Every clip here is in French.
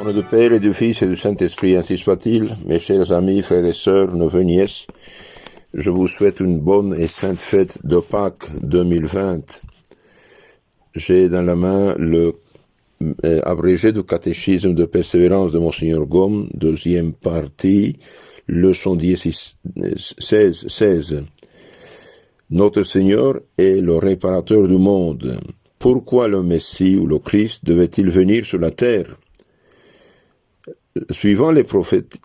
nom du Père et du Fils et du Saint-Esprit, ainsi soit-il. Mes chers amis, frères et sœurs, neveux, nièces, je vous souhaite une bonne et sainte fête de Pâques 2020. J'ai dans la main le abrégé du catéchisme de persévérance de Monseigneur Gaume, deuxième partie, leçon 16. Notre Seigneur est le réparateur du monde. Pourquoi le Messie ou le Christ devait-il venir sur la terre? Suivant les prophètes,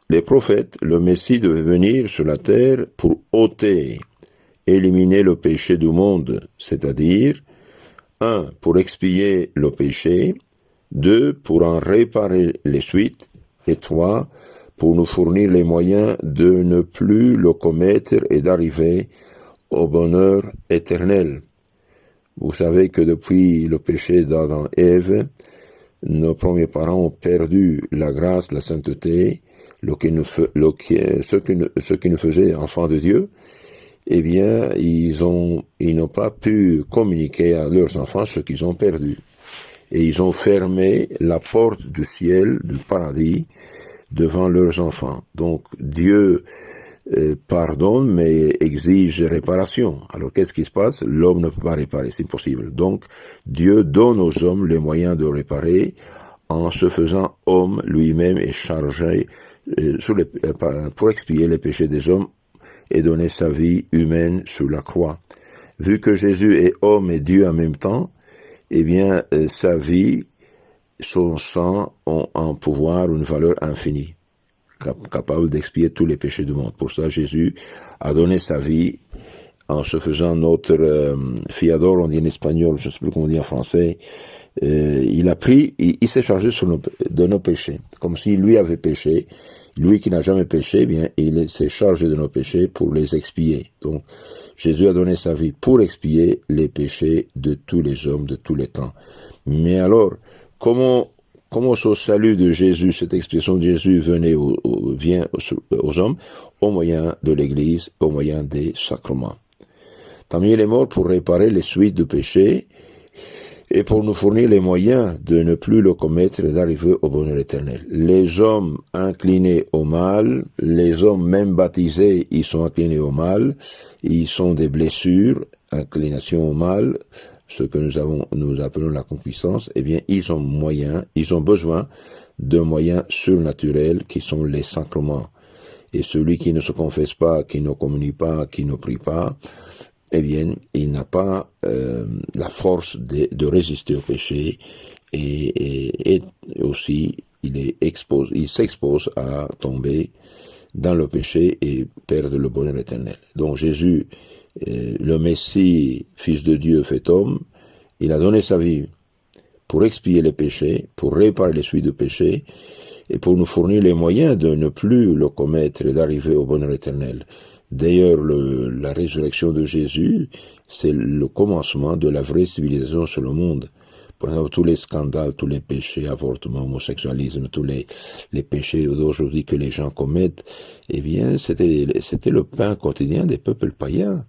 le Messie devait venir sur la terre pour ôter, éliminer le péché du monde, c'est-à-dire 1. Pour expier le péché, 2. Pour en réparer les suites, et 3. Pour nous fournir les moyens de ne plus le commettre et d'arriver au bonheur éternel. Vous savez que depuis le péché d'Adam et Ève, nos premiers parents ont perdu la grâce, la sainteté, ce qui nous faisait enfants de Dieu. Eh bien, ils n'ont pas pu communiquer à leurs enfants ce qu'ils ont perdu. Et ils ont fermé la porte du ciel, du paradis, devant leurs enfants. Donc, Dieu pardonne, mais exige réparation. Alors, qu'est-ce qui se passe? L'homme ne peut pas réparer, c'est impossible. Donc, Dieu donne aux hommes les moyens de réparer en se faisant homme lui-même et chargé pour expier les péchés des hommes et donner sa vie humaine sur la croix. Vu que Jésus est homme et Dieu en même temps, eh bien, sa vie, son sang ont un pouvoir, une valeur infinie, capable d'expier tous les péchés du monde. Pour ça, Jésus a donné sa vie en se faisant notre fiador, on dit en espagnol, je ne sais plus comment on dit en français. Il s'est chargé de nos péchés, comme si lui avait péché. Lui qui n'a jamais péché, eh bien, il s'est chargé de nos péchés pour les expier. Donc, Jésus a donné sa vie pour expier les péchés de tous les hommes, de tous les temps. Mais alors, comment ce salut de Jésus, cette expiation de Jésus vient aux hommes? Au moyen de l'Église, au moyen des sacrements. Tant il est mort pour réparer les suites du péché et pour nous fournir les moyens de ne plus le commettre et d'arriver au bonheur éternel. Les hommes inclinés au mal, les hommes même baptisés, ils sont inclinés au mal, ils sont des blessures, inclination au mal, ce que nous appelons la concupiscence, eh bien, ils ont besoin de moyens surnaturels qui sont les sacrements. Et celui qui ne se confesse pas, qui ne communie pas, qui ne prie pas, eh bien, il n'a pas la force de résister au péché et aussi il s'expose à tomber dans le péché et perdre le bonheur éternel. Donc Jésus, le Messie, Fils de Dieu, fait homme, il a donné sa vie pour expier les péchés, pour réparer les suites du péché et pour nous fournir les moyens de ne plus le commettre et d'arriver au bonheur éternel. D'ailleurs, la résurrection de Jésus, c'est le commencement de la vraie civilisation sur le monde. Par exemple, tous les scandales, tous les péchés, avortement, homosexualisme, tous les péchés d'aujourd'hui que les gens commettent, eh bien, c'était le pain quotidien des peuples païens.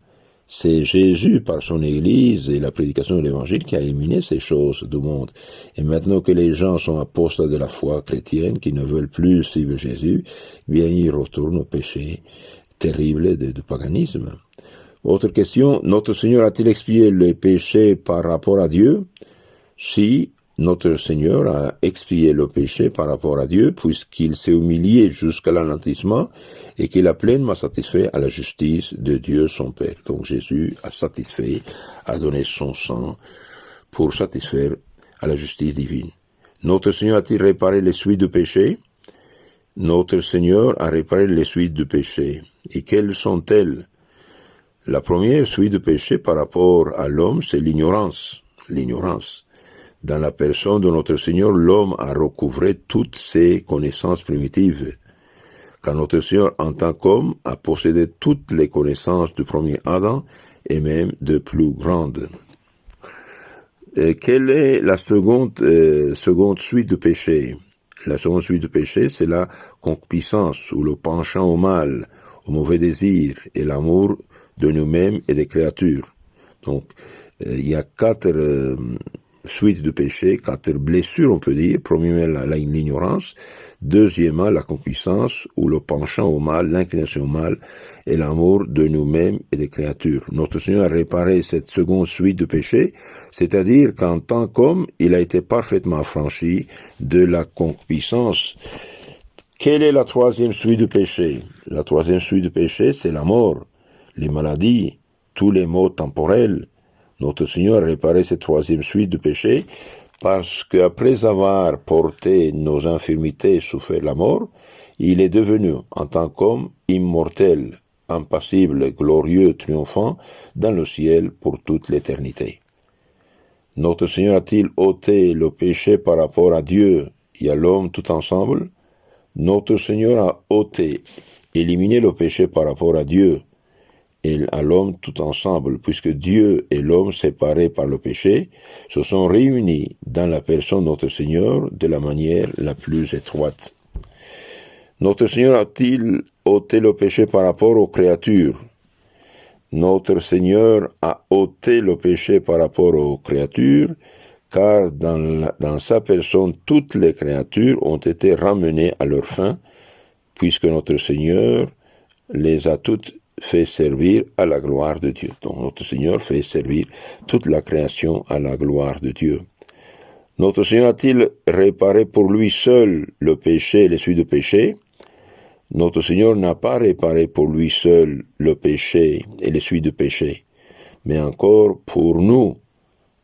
C'est Jésus, par son Église et la prédication de l'Évangile, qui a éliminé ces choses du monde. Et maintenant que les gens sont apostats de la foi chrétienne, qui ne veulent plus suivre Jésus, eh bien, ils retournent au péché terrible du paganisme. Autre question, notre Seigneur a-t-il expié les péchés par rapport à Dieu? Si notre Seigneur a expié le péché par rapport à Dieu, puisqu'il s'est humilié jusqu'à l'anéantissement et qu'il a pleinement satisfait à la justice de Dieu son Père. Donc Jésus a donné son sang pour satisfaire à la justice divine. Notre Seigneur a-t-il réparé les suites du péché? Notre Seigneur a réparé les suites du péché. Et quelles sont-elles? La première suite du péché par rapport à l'homme, c'est l'ignorance. L'ignorance. Dans la personne de notre Seigneur, l'homme a recouvré toutes ses connaissances primitives. Car notre Seigneur, en tant qu'homme, a possédé toutes les connaissances du premier Adam et même de plus grandes. Quelle est la seconde suite du péché? La seconde suite du péché, c'est la concupiscence ou le penchant au mal, au mauvais désir et l'amour de nous-mêmes et des créatures. Donc, il y a quatre suites de péché, 4 blessures, on peut dire. Premièrement, l'ignorance. Deuxièmement, la concupiscence ou le penchant au mal, l'inclination au mal et l'amour de nous-mêmes et des créatures. Notre Seigneur a réparé cette seconde suite de péché, c'est-à-dire qu'en tant qu'homme, il a été parfaitement affranchi de la concupiscence. Quelle est la troisième suite de péché? La troisième suite de péché, c'est la mort, les maladies, tous les maux temporels. Notre Seigneur a réparé cette troisième suite de péché parce qu'après avoir porté nos infirmités et souffert la mort, il est devenu, en tant qu'homme, immortel, impassible, glorieux, triomphant, dans le ciel pour toute l'éternité. Notre Seigneur a-t-il ôté le péché par rapport à Dieu et à l'homme tout ensemble? Notre Seigneur a ôté, éliminé le péché par rapport à Dieu et à l'homme tout ensemble, puisque Dieu et l'homme séparés par le péché se sont réunis dans la personne de notre Seigneur de la manière la plus étroite. Notre Seigneur a-t-il ôté le péché par rapport aux créatures? Notre Seigneur a ôté le péché par rapport aux créatures, car dans sa personne, toutes les créatures ont été ramenées à leur fin, puisque notre Seigneur les a toutes fait servir à la gloire de Dieu. Donc notre Seigneur fait servir toute la création à la gloire de Dieu. Notre Seigneur a-t-il réparé pour lui seul le péché et les suites de péché? Notre Seigneur n'a pas réparé pour lui seul le péché et les suites de péché, mais encore pour nous,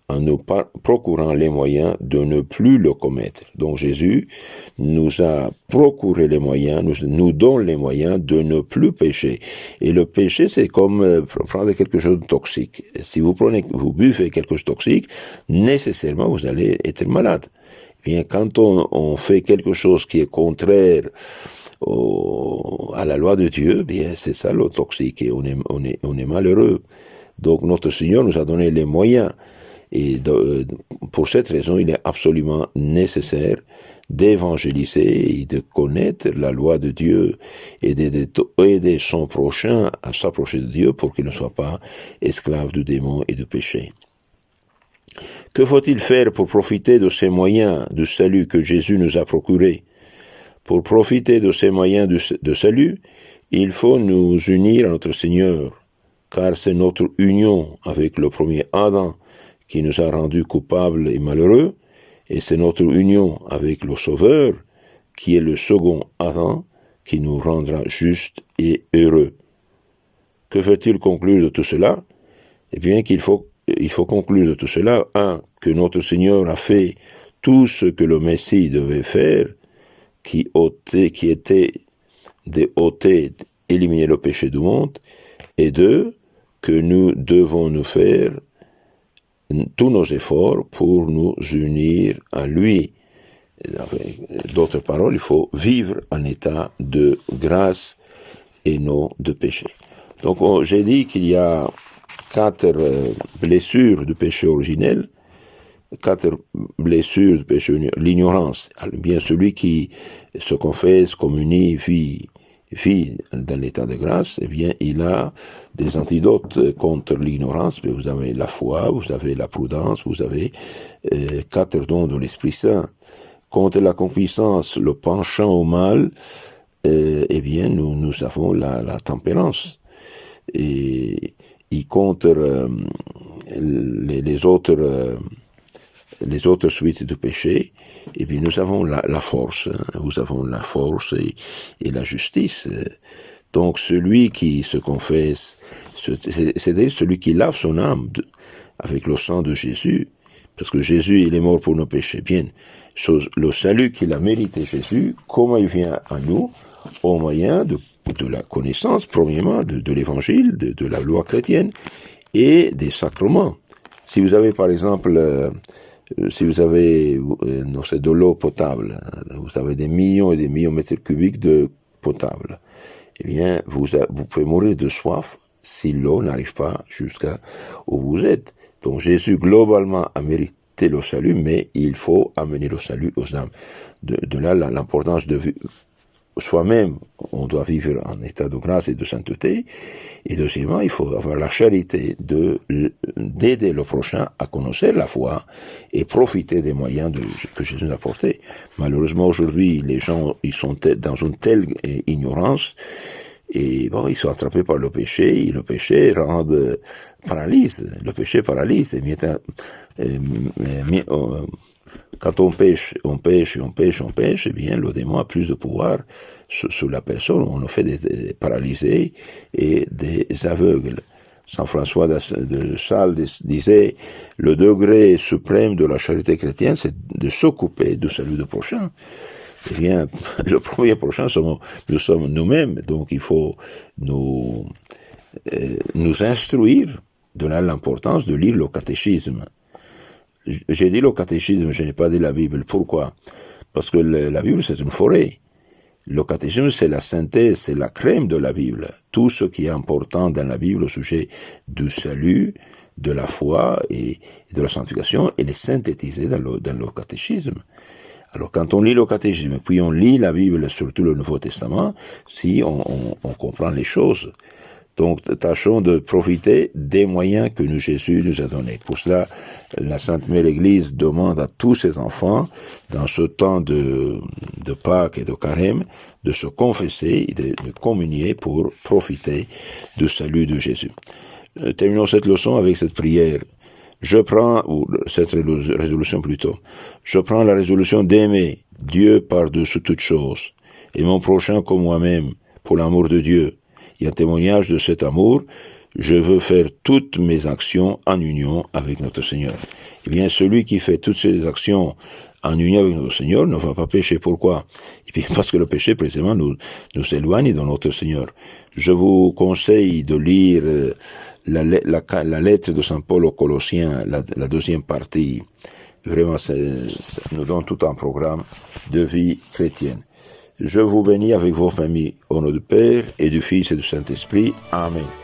en nous procurant les moyens de ne plus le commettre. Donc Jésus nous a procuré les moyens, nous donne les moyens de ne plus pécher. Et le péché, c'est comme prendre quelque chose de toxique. Si vous buvez quelque chose de toxique, nécessairement vous allez être malade. Bien, quand on fait quelque chose qui est contraire à la loi de Dieu, bien c'est ça le toxique et on est malheureux. Donc notre Seigneur nous a donné les moyens. Et pour cette raison, il est absolument nécessaire d'évangéliser et de connaître la loi de Dieu et d'aider son prochain à s'approcher de Dieu pour qu'il ne soit pas esclave du démon et du péché. Que faut-il faire pour profiter de ces moyens de salut que Jésus nous a procurés? Pour profiter de ces moyens de salut, il faut nous unir à notre Seigneur, car c'est notre union avec le premier Adam qui nous a rendus coupables et malheureux, et c'est notre union avec le Sauveur, qui est le second Adam, qui nous rendra justes et heureux. Que faut-il conclure de tout cela? Eh bien il faut conclure de tout cela, que notre Seigneur a fait tout ce que le Messie devait faire, qui était d'ôter, éliminer le péché du monde, et 2, que nous devons nous faire tous nos efforts pour nous unir à lui. D'autres paroles, il faut vivre en état de grâce et non de péché. Donc j'ai dit qu'il y a 4 blessures du péché originel, 4 blessures du péché, l'ignorance. Bien celui qui se confesse, communie, vit dans l'état de grâce, eh bien, il a des antidotes contre l'ignorance. Vous avez la foi, vous avez la prudence, vous avez 4 dons de l'Esprit Saint. Contre la concupiscence, le penchant au mal, eh bien, nous avons la tempérance. Et contre les autres suites de péché, et bien nous avons la force, nous avons la force et la justice. Donc celui qui se confesse, c'est-à-dire celui qui lave son âme avec le sang de Jésus, parce que Jésus il est mort pour nos péchés. Bien, le salut qu'il a mérité Jésus, comment il vient à nous? Au moyen de la connaissance, premièrement, de l'évangile, de la loi chrétienne, et des sacrements. Si vous avez par exemple si vous avez de l'eau potable, vous avez des millions et des millions de mètres cubiques de potable, eh bien, vous pouvez mourir de soif si l'eau n'arrive pas jusqu'à où vous êtes. Donc Jésus, globalement, a mérité le salut, mais il faut amener le salut aux âmes. De là, l'importance de soi-même, on doit vivre en état de grâce et de sainteté. Et deuxièmement, il faut avoir la charité d'aider le prochain à connaître la foi et profiter des moyens que Jésus nous a apportés. Malheureusement, aujourd'hui, les gens, ils sont dans une telle ignorance, et bon, ils sont attrapés par le péché, et le péché paralyse. Le péché paralyse. Quand on pêche, eh bien, le démon a plus de pouvoir sur la personne. On nous fait des paralysés et des aveugles. Saint François de Sales disait, le degré suprême de la charité chrétienne, c'est de s'occuper du salut du prochain. Eh bien, le premier prochain, nous sommes nous-mêmes, donc il faut nous instruire, donner l'importance de lire le catéchisme. J'ai dit le catéchisme, je n'ai pas dit la Bible. Pourquoi? Parce que la Bible, c'est une forêt. Le catéchisme, c'est la synthèse, c'est la crème de la Bible. Tout ce qui est important dans la Bible au sujet du salut, de la foi et de la sanctification, elle est synthétisée dans le catéchisme. Alors, quand on lit le catéchisme, puis on lit la Bible, surtout le Nouveau Testament, si on comprend les choses. Donc, tâchons de profiter des moyens que Jésus nous a donnés. Pour cela, la Sainte Mère Église demande à tous ses enfants, dans ce temps de Pâques et de Carême, de se confesser et de communier pour profiter du salut de Jésus. Terminons cette leçon avec cette prière. Ou cette résolution plutôt. Je prends la résolution d'aimer Dieu par-dessus toute chose, et mon prochain comme moi-même, pour l'amour de Dieu. Et en témoignage de cet amour, je veux faire toutes mes actions en union avec notre Seigneur. Eh bien, celui qui fait toutes ses actions en union avec notre Seigneur ne va pas pécher. Pourquoi? Et bien, parce que le péché, précisément, nous éloigne de notre Seigneur. Je vous conseille de lire la lettre de Saint Paul aux Colossiens, la deuxième partie. Vraiment, ça nous donne tout un programme de vie chrétienne. Je vous bénis avec vos familles au nom du Père et du Fils et du Saint-Esprit. Amen.